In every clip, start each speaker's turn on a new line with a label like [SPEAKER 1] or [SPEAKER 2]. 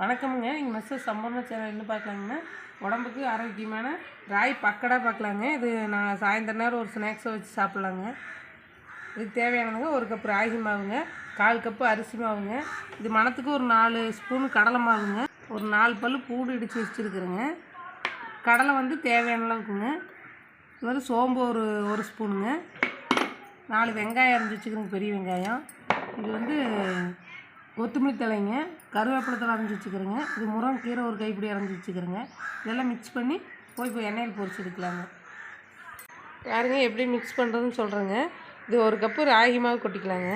[SPEAKER 1] வணக்கமுங்க. நீங்கள் மிஸ்.sampurna சேனல் என்ன பார்க்கலாங்கன்னா, உடம்புக்கு ஆரோக்கியமான ராகி பக்கடா பார்க்கலாங்க. இது நான் சாயந்தரம் நேரம் ஒரு ஸ்நாக்ஸை வச்சு சாப்பிட்லாங்க. இதுக்கு தேவையானதுங்க 1 கப் ராகி மாவுங்க, 1/4 கப்பு அரிசி மாவுங்க, இது மணத்துக்கு ஒரு 4 ஸ்பூன் கடலை மாவுங்க, ஒரு 4 பல் பூண்டு இடித்து வச்சுருக்குறேங்க. கடலை வந்து தேவையான அளவுக்குங்க. இது மாதிரி சோம்பு ஒரு ஸ்பூனுங்க, 4 வெங்காயம் அரைஞ்சி வச்சுக்கிறேங்க, பெரிய வெங்காயம். இது வந்து கொத்தமல்லி தலைங்க, கருவேப்பிலை தலை அரைஞ்சி வச்சுக்கிறேங்க. இது முருங்கைக்கீரை ஒரு கைப்பிடி அரைஞ்சி வச்சுக்கிறேங்க. இதெல்லாம் மிக்ஸ் பண்ணி போய் எண்ணெயில் பொரிச்சு எடுக்கலாங்க. யாருங்க எப்படி மிக்ஸ் பண்ணுறதுன்னு சொல்கிறேங்க. இது 1 கப்பு ராகி மாவு கொட்டிக்கலாங்க,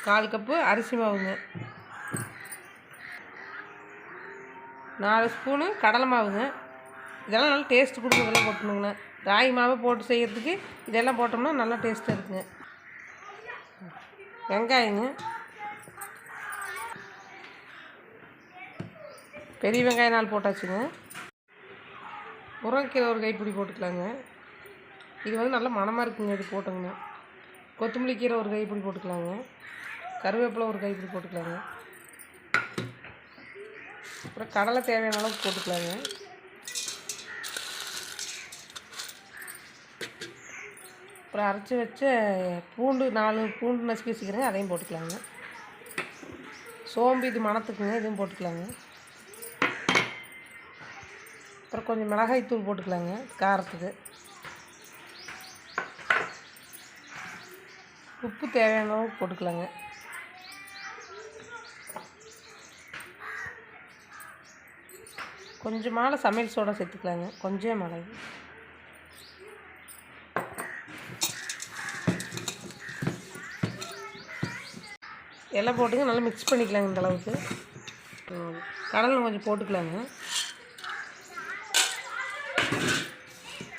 [SPEAKER 1] 1/4 கப்பு அரிசி மாவுங்க, 4 ஸ்பூனு கடலை மாவுங்க. இதெல்லாம் நல்லா டேஸ்ட்டு கொடுக்கும். இதெல்லாம் போட்டணுங்கண்ணா, ராகி மாவை போட்டு செய்கிறதுக்கு இதெல்லாம் போட்டோம்னா நல்லா டேஸ்ட்டாக இருக்குங்க. வெங்காயங்க, பெரிய வெங்காயம் 4 போட்டாச்சுங்க. முருங்கைக்கீரை ஒரு கைப்பிடி போட்டுக்கலாங்க. இது வந்து நல்லா மணமாக இருக்குங்க. இது போட்டோங்கன்னா கொத்தமல்லி கீரை ஒரு கைப்பிடி போட்டுக்கலாங்க, கருவேப்பிலை ஒரு கைப்பிடி போட்டுக்கலாங்க. அப்புறம் கடலை தேவையான அளவுக்கு போட்டுக்கலாங்க. அப்புறம் அரைச்சி வச்ச பூண்டு 4 பூண்டு நசுக்கி வச்சுக்கிறேங்க, அதையும் போட்டுக்கலாங்க. சோம்பு இது மணத்துக்குங்க, இதையும் போட்டுக்கலாங்க. அப்புறம் கொஞ்சம் மிளகாய் தூள் போட்டுக்கலாங்க காரத்துக்கு. உப்பு தேவையான அளவுக்கு போட்டுக்கலாங்க. கொஞ்சமான சமையல் சோடா சேர்த்துக்கலாங்க, கொஞ்சம் மிளகு. எல்லாம் போட்டுங்க நல்லா மிக்ஸ் பண்ணிக்கலாங்க. இந்த அளவுக்கு கடலை கொஞ்சம் போட்டுக்கலாங்க.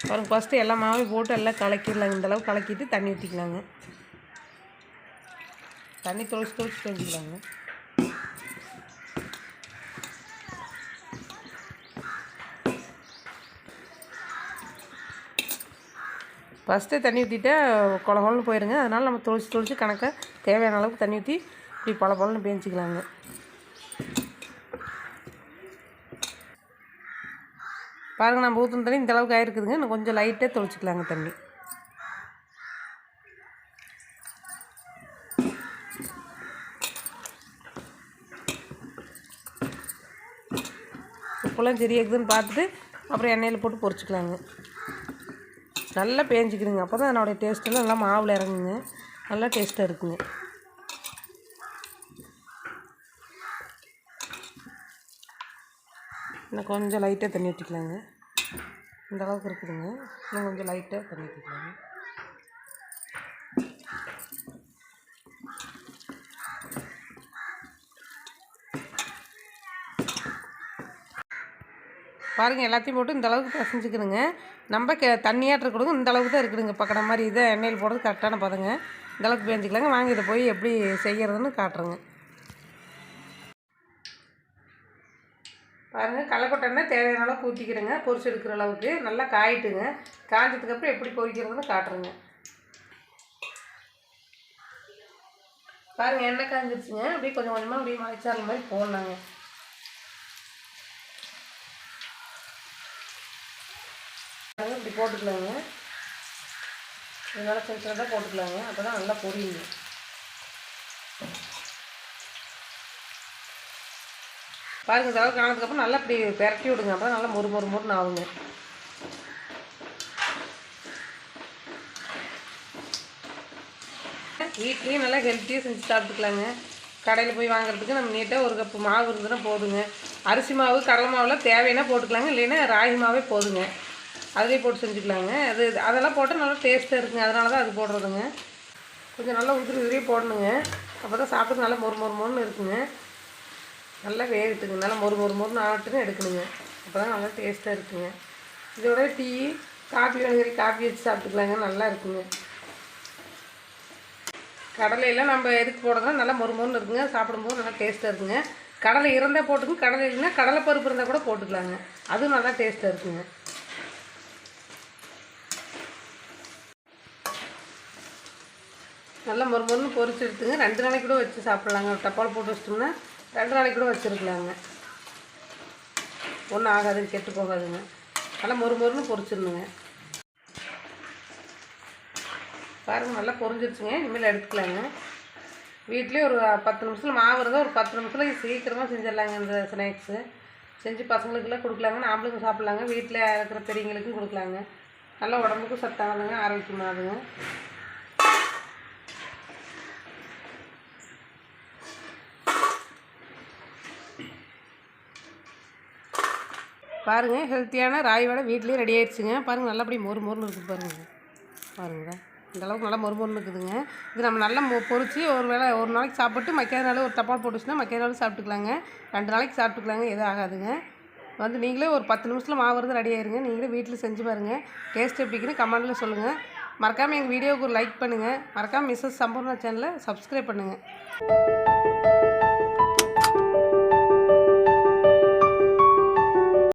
[SPEAKER 1] பாருங்க, ஃபஸ்ட்டு எல்லா மாவையும் போட்டு எல்லாம் கலக்கிடலாங்க. இந்த அளவுக்கு கலக்கிட்டு தண்ணி ஊற்றிக்கலாங்க. தண்ணி தொளிச்சு செஞ்சுக்கலாங்க. ஃபஸ்ட்டு தண்ணி ஊற்றிட்டா கொலன்னு போயிருங்க. அதனால் நம்ம தொளிச்சு கணக்காக தேவையான அளவுக்கு தண்ணி ஊற்றி இப்படி பழன்னு பேஞ்சிக்கலாங்க. பாருங்கள், நம்ம ஊற்றின தண்ணி இந்த அளவுக்கு ஆகிருக்குதுங்க. இன்னும் கொஞ்சம் லைட்டாக தொளிச்சிக்கலாங்க தண்ணி. உப்பெல்லாம் சரியாக்குதுன்னு பார்த்துட்டு அப்புறம் எண்ணெயில் போட்டு பொரிச்சிக்கலாங்க. நல்லா பேஞ்சிக்கிடுங்க. அப்போ தான் அதனுடைய டேஸ்ட்டெல்லாம் நல்லா மாவில் இறங்குங்க, நல்லா டேஸ்ட்டாக இருக்குங்க. இன்னும் கொஞ்சம் லைட்டாக தண்ணி ஊற்றிக்கலாங்க. இந்த அளவுக்கு இருக்குதுங்க. இன்னும் கொஞ்சம் லைட்டாக தண்ணி ஊற்றிக்கலாங்க. பாருங்கள், எல்லாத்தையும் போட்டு இந்த அளவுக்கு பிசைஞ்சிக்கணுங்க. நம்ம தண்ணியாட்டு இருக்கணுங்க. இந்த அளவுக்கு தான் இருக்குதுங்க. பக்கட மாதிரி இதை எண்ணெயில் போடுறது கரெக்டான பதங்க. இந்த அளவுக்கு பேஞ்சிக்கலாங்க. வாங்க இதை போய் எப்படி செய்கிறதுன்னு காட்டுறேங்க. பாருங்கள், கடலக்கொட்டை எண்ணெய் தேவையான அளவுக்கு ஊற்றிக்கிறேங்க. பொரிச்சு எடுக்கிற அளவுக்கு நல்லா காயிட்டுங்க. காய்ஞ்சதுக்கப்புறம் எப்படி பொரிக்கிறதுன்னு காட்டுறேங்க. பாருங்கள், எண்ணெய் காய்ஞ்சிருச்சுங்க. அப்படியே கொஞ்சம் கொஞ்சமாக அப்படியே மலைச்சாரல் மாதிரி போடலாங்க. இப்படி போட்டுக்கலாங்க. இதனால் சின்னதாக போட்டுக்கலாங்க. அப்போ தான் நல்லா பொரியுங்க. பாருங்கள், இந்த அளவுக்கு ஆனதுக்கப்புறம் நல்லா இப்படி பெரட்டி விடுங்க. அப்போ தான் நல்லா மொறுன்னு ஆகுங்க. வீட்லேயும் நல்லா ஹெல்த்தியாக செஞ்சு சாப்பிட்டுக்கலாங்க. கடையில் போய் வாங்குறதுக்கு நம்ம நீட்டாக 1 கப்பு மாவு இருந்ததுன்னா போதுங்க. அரிசி மாவு கடலை மாவுலாம் தேவைன்னா போட்டுக்கலாங்க, இல்லைன்னா ராகி மாவே போதுங்க. அதிலே போட்டு செஞ்சுக்கலாங்க. அதெல்லாம் போட்டால் நல்லா டேஸ்ட்டாக இருக்குங்க. அதனால தான் அது போடுறதுங்க. கொஞ்சம் நல்லா உதிரியே போடணுங்க. அப்போ தான் சாப்பிட்டு நல்லா மொறுன்னு இருக்குங்க. நல்லா வேகட்டுங்க. நல்லா மொறுன்னு ஆட்டுன்னு எடுக்கணுங்க. அப்போ தான் நல்லா டேஸ்ட்டாக இருக்குங்க. இதோட டீ காஃபி வேணுங்கிற காஃபி வச்சு சாப்பிட்டுக்கலாங்க. நல்லா இருக்குங்க. கடலையெல்லாம் நம்ம எதுக்கு போடுறதுனா நல்லா மொறுன்னு இருக்குங்க. சாப்பிடும்போது நல்லா டேஸ்ட்டாக இருக்குங்க. கடலை இருந்தால் போட்டுக்குங்க, கடலை இல்லைன்னா கடலைப்பருப்பு இருந்தால் கூட போட்டுக்கலாங்க. அதுவும் நல்லா டேஸ்ட்டாக இருக்குங்க. நல்லா மொறுன்னு பொரிச்சு எடுத்துங்க. 2 நாளைக்கு கூட வச்சு சாப்பிட்லாங்க. டப்பாவில் போட்டு வச்சிட்டோம்னா 2 நாளைக்கு கூட வச்சுருக்கலாங்க. ஒன்றும் ஆகாதுங்க, கெட்டு போகாதுங்க. நல்லா மொறுமொறுன்னு பொரிச்சிடணுங்க. பாருங்கள், நல்லா பொரிஞ்சிருச்சுங்க. இனிமேல் எடுத்துக்கலாங்க. வீட்லேயே ஒரு 10 நிமிஷத்தில் மாவு இருந்தால் ஒரு 10 நிமிஷத்தில் சீக்கிரமாக செஞ்சிடலாங்க. இந்த ஸ்நாக்ஸு செஞ்சு பசங்களுக்கெல்லாம் கொடுக்கலாங்க, நாமளும் சாப்பிட்லாங்க, வீட்டில் இருக்கிற பெரியவங்களுக்கும் கொடுக்கலாங்க. நல்லா உடம்புக்கும் சத்தானதுங்க, ஆரோக்கியமானதுங்க. பாருங்கள், ஹெல்த்தியான ராகி வடை வீட்லேயே ரெடி ஆயிடுச்சுங்க. பாருங்கள், நல்லா அப்படி மொறுமொறுன்னு இருக்குது பாருங்கள். பாருங்கள், இந்தளவுக்கு நல்லா மொறுமொறுன்னு இருக்குதுங்க. இது நம்ம நல்லா பொரிச்சு ஒரு நாளைக்கு சாப்பிட்டு மக்கிய நாள் ஒரு டப்பால் போட்டுச்சுன்னா மக்கிய நாள் சாப்பிட்டுக்கலாங்க. 2 நாளைக்கு சாப்பிட்டுக்கலாங்க, எதுவும் ஆகாதுங்க. நீங்களே ஒரு 10 நிமிஷத்தில் மாவு வருது ரெடி ஆயிருங்க. நீங்களே வீட்டில் செஞ்சு பாருங்கள். டேஸ்ட் எப்படிக்குன்னு கமெண்ட்டில் சொல்லுங்கள். மறக்காமல் எங்கள் வீடியோவுக்கு ஒரு லைக் பண்ணுங்கள். மறக்காமல் மிஸ்ஸஸ் சம்பூர்ணா சேனலை சப்ஸ்கிரைப் பண்ணுங்கள்.